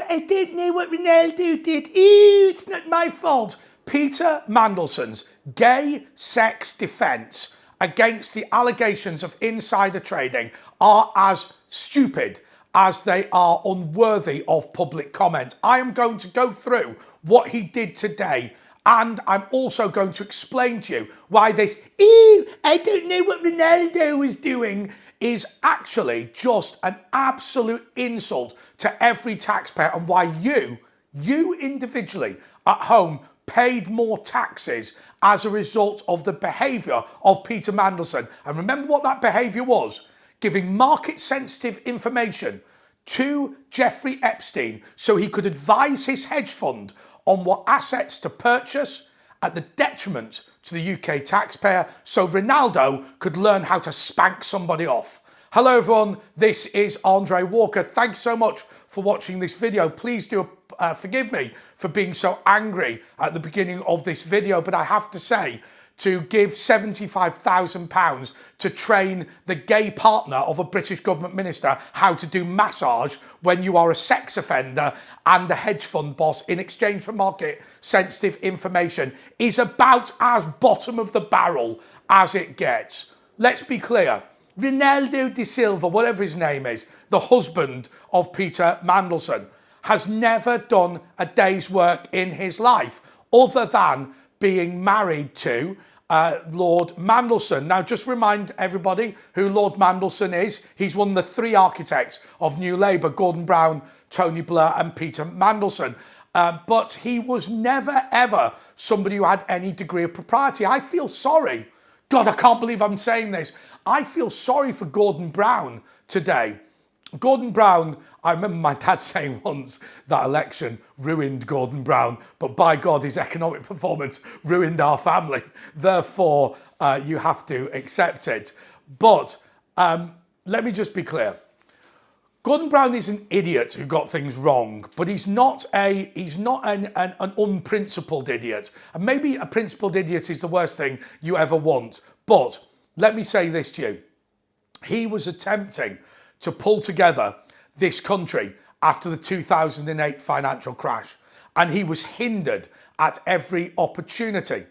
I don't know what Ronaldo did. Ooh, it's not my fault. Peter Mandelson's gay sex defence against the allegations of insider trading are as stupid as they are unworthy of public comment. I am going to go through what he did today, and I'm also going to explain to you why this, I don't know what Ronaldo was doing, is actually just an absolute insult to every taxpayer, and why you individually at home paid more taxes as a result of the behaviour of Peter Mandelson. And remember what that behaviour was? Giving market-sensitive information to Jeffrey Epstein so he could advise his hedge fund on what assets to purchase at the detriment to the UK taxpayer, so Ronaldo could learn how to spank somebody off. Hello everyone, this is Andre Walker. Thanks so much for watching this video. Please do forgive me for being so angry at the beginning of this video, but I have to say, to give £75,000 to train the gay partner of a British government minister how to do massage when you are a sex offender and a hedge fund boss in exchange for market sensitive information is about as bottom of the barrel as it gets. Let's be clear. Ronaldo de Silva, whatever his name is, the husband of Peter Mandelson, has never done a day's work in his life other than being married to Lord Mandelson. Now, just remind everybody who Lord Mandelson is. He's one of the three architects of New Labour: Gordon Brown, Tony Blair and Peter Mandelson. But he was never, ever somebody who had any degree of propriety. I feel sorry. God, I can't believe I'm saying this. I feel sorry for Gordon Brown today. Gordon Brown, I remember my dad saying once that election ruined Gordon Brown, but by God, his economic performance ruined our family. Therefore, you have to accept it. But let me just be clear. Gordon Brown is an idiot who got things wrong, but he's not an unprincipled idiot. And maybe a principled idiot is the worst thing you ever want. But let me say this to you. He was attempting to pull together this country after the 2008 financial crash. And he was hindered at every opportunity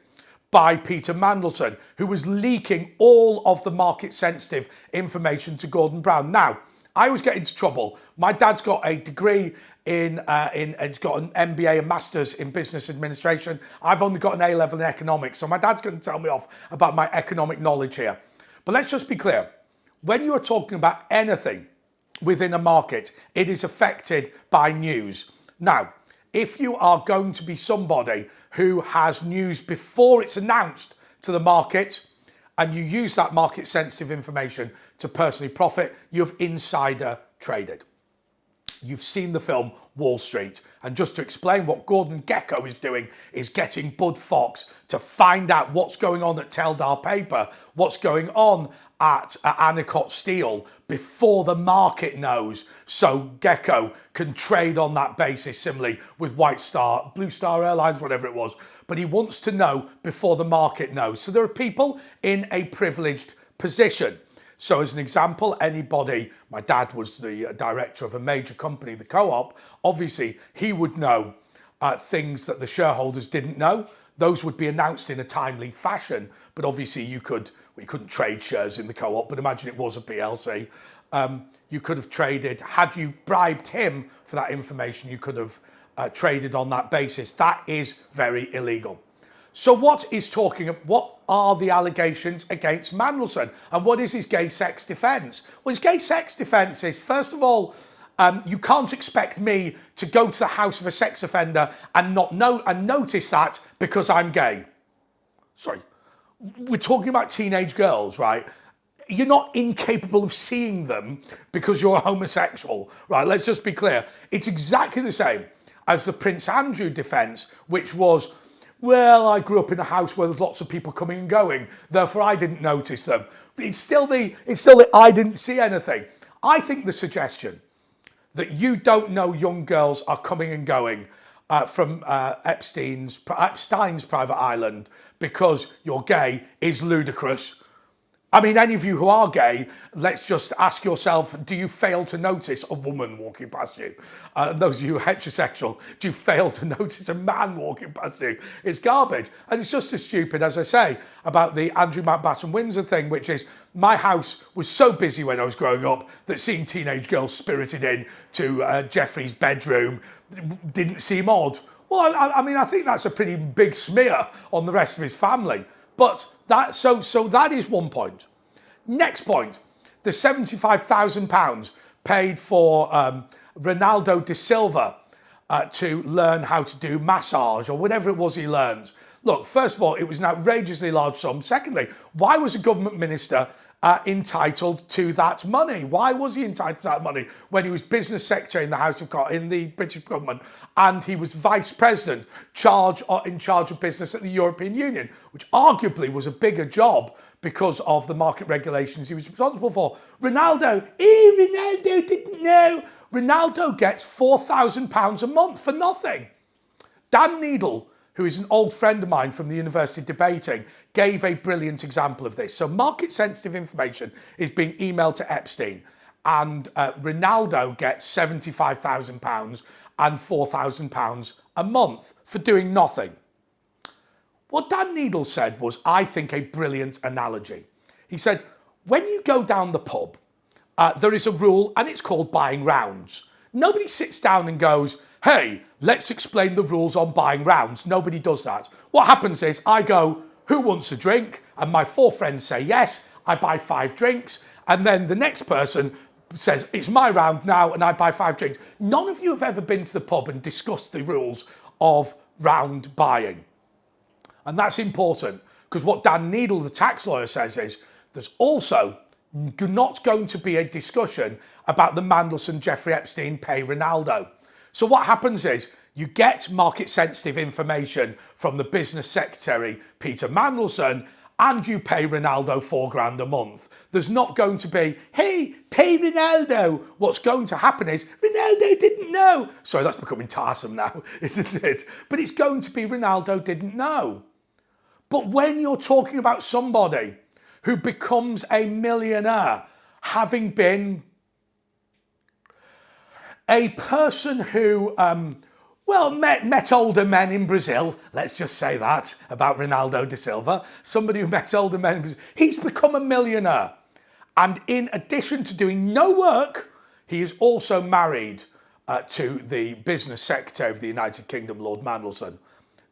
by Peter Mandelson, who was leaking all of the market-sensitive information to Gordon Brown. Now, I always get into trouble. My dad's got a degree he's got an MBA, a master's in business administration. I've only got an A-level in economics, so my dad's going to tell me off about my economic knowledge here. But let's just be clear. When you are talking about anything within a market, it is affected by news. Now, if you are going to be somebody who has news before it's announced to the market, and you use that market sensitive information to personally profit, you've insider traded. You've seen the film Wall Street. And just to explain what Gordon Gekko is doing is getting Bud Fox to find out what's going on at Teldar Paper, what's going on at Anacott Steel before the market knows. So Gekko can trade on that basis similarly with White Star, Blue Star Airlines, whatever it was. But he wants to know before the market knows. So there are people in a privileged position. So as an example, anybody, my dad was the director of a major company, the Co-op, obviously he would know things that the shareholders didn't know. Those would be announced in a timely fashion, but obviously you couldn't trade shares in the Co-op, but imagine it was a PLC. You could have traded, had you bribed him for that information, you could have traded on that basis. That is very illegal. So what are the allegations against Mandelson? And what is his gay sex defence? Well, his gay sex defence is, first of all, you can't expect me to go to the house of a sex offender and notice that because I'm gay. Sorry, we're talking about teenage girls, right? You're not incapable of seeing them because you're a homosexual, right? Let's just be clear. It's exactly the same as the Prince Andrew defence, which was, well, I grew up in a house where there's lots of people coming and going, therefore I didn't notice them. It's still the I didn't see anything. I think the suggestion that you don't know young girls are coming and going from Epstein's private island because you're gay is ludicrous. I mean, any of you who are gay, let's just ask yourself, do you fail to notice a woman walking past you? Those of you who are heterosexual, do you fail to notice a man walking past you? It's garbage. And it's just as stupid, as I say, about the Andrew Mountbatten Windsor thing, which is my house was so busy when I was growing up that seeing teenage girls spirited in to Jeffrey's bedroom didn't seem odd. Well, I mean, I think that's a pretty big smear on the rest of his family. But so that is one point. Next point, the £75,000 paid for Ronaldo de Silva to learn how to do massage or whatever it was he learned. Look, first of all, it was an outrageously large sum. Secondly, why was a government minister entitled to that money? Why was he entitled to that money when he was business secretary in the in the British government and he was vice president in charge of business at the European Union, which arguably was a bigger job because of the market regulations he was responsible for? Ronaldo didn't know. Ronaldo gets £4,000 a month for nothing. Dan Needle, who is an old friend of mine from the University of Debating, gave a brilliant example of this. So market-sensitive information is being emailed to Epstein, and Ronaldo gets £75,000 and £4,000 a month for doing nothing. What Dan Needle said was, I think, a brilliant analogy. He said, when you go down the pub, there is a rule, and it's called buying rounds. Nobody sits down and goes, hey, let's explain the rules on buying rounds. Nobody does that. What happens is I go, who wants a drink? And my 4 friends say yes. I buy 5 drinks. And then the next person says, it's my round now, and I buy 5 drinks. None of you have ever been to the pub and discussed the rules of round buying. And that's important, because what Dan Needle, the tax lawyer, says is there's also not going to be a discussion about the Mandelson Jeffrey Epstein pay Ronaldo. So what happens is you get market-sensitive information from the business secretary, Peter Mandelson, and you pay Ronaldo £4,000 a month. There's not going to be, hey, pay Ronaldo. What's going to happen is, Ronaldo didn't know. Sorry, that's becoming tiresome now, isn't it? But it's going to be Ronaldo didn't know. But when you're talking about somebody who becomes a millionaire, having been a person who, met older men in Brazil. Let's just say that about Ronaldo de Silva. Somebody who met older men in Brazil. He's become a millionaire. And in addition to doing no work, he is also married to the business secretary of the United Kingdom, Lord Mandelson,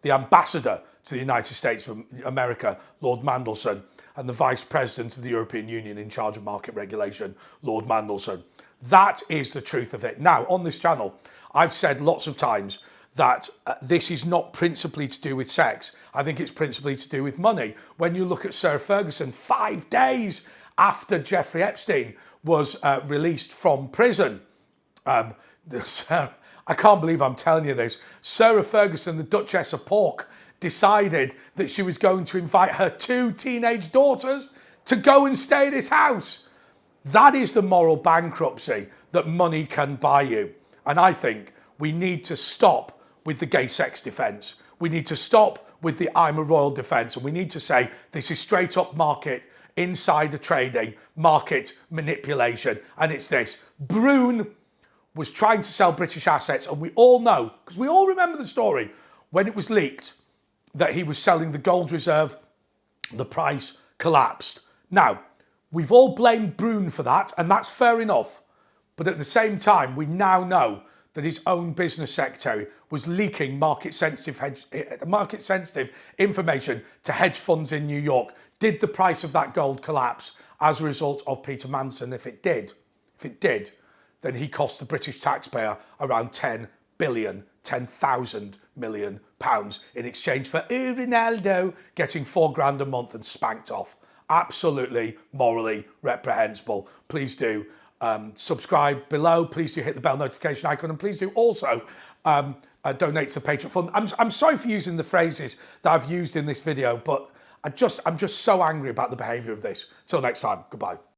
the ambassador to the United States of America, Lord Mandelson, and the vice president of the European Union in charge of market regulation, Lord Mandelson. That is the truth of it. Now, on this channel, I've said lots of times that this is not principally to do with sex. I think it's principally to do with money. When you look at Sarah Ferguson, 5 days after Jeffrey Epstein was released from prison, I can't believe I'm telling you this, Sarah Ferguson, the Duchess of Pork, decided that she was going to invite her 2 teenage daughters to go and stay at his house. That is the moral bankruptcy that money can buy you. And I think we need to stop with the gay sex defence. We need to stop with the I'm a royal defence. And we need to say this is straight up market, insider trading, market manipulation. And it's this. Brune was trying to sell British assets. And we all know, because we all remember the story, when it was leaked that he was selling the gold reserve, the price collapsed. Now, we've all blamed Brune for that, and that's fair enough. But at the same time, we now know that his own business secretary was leaking market-sensitive information to hedge funds in New York. Did the price of that gold collapse as a result of Peter Mandelson? If it did, then he cost the British taxpayer around 10,000 million pounds in exchange for Ronaldo getting £4,000 a month and spanked off. Absolutely morally reprehensible. Please do subscribe below. Please do hit the bell notification icon, and please do also donate to the Patreon fund. I'm sorry for using the phrases that I've used in this video, but I'm just so angry about the behaviour of this. Till next time, goodbye.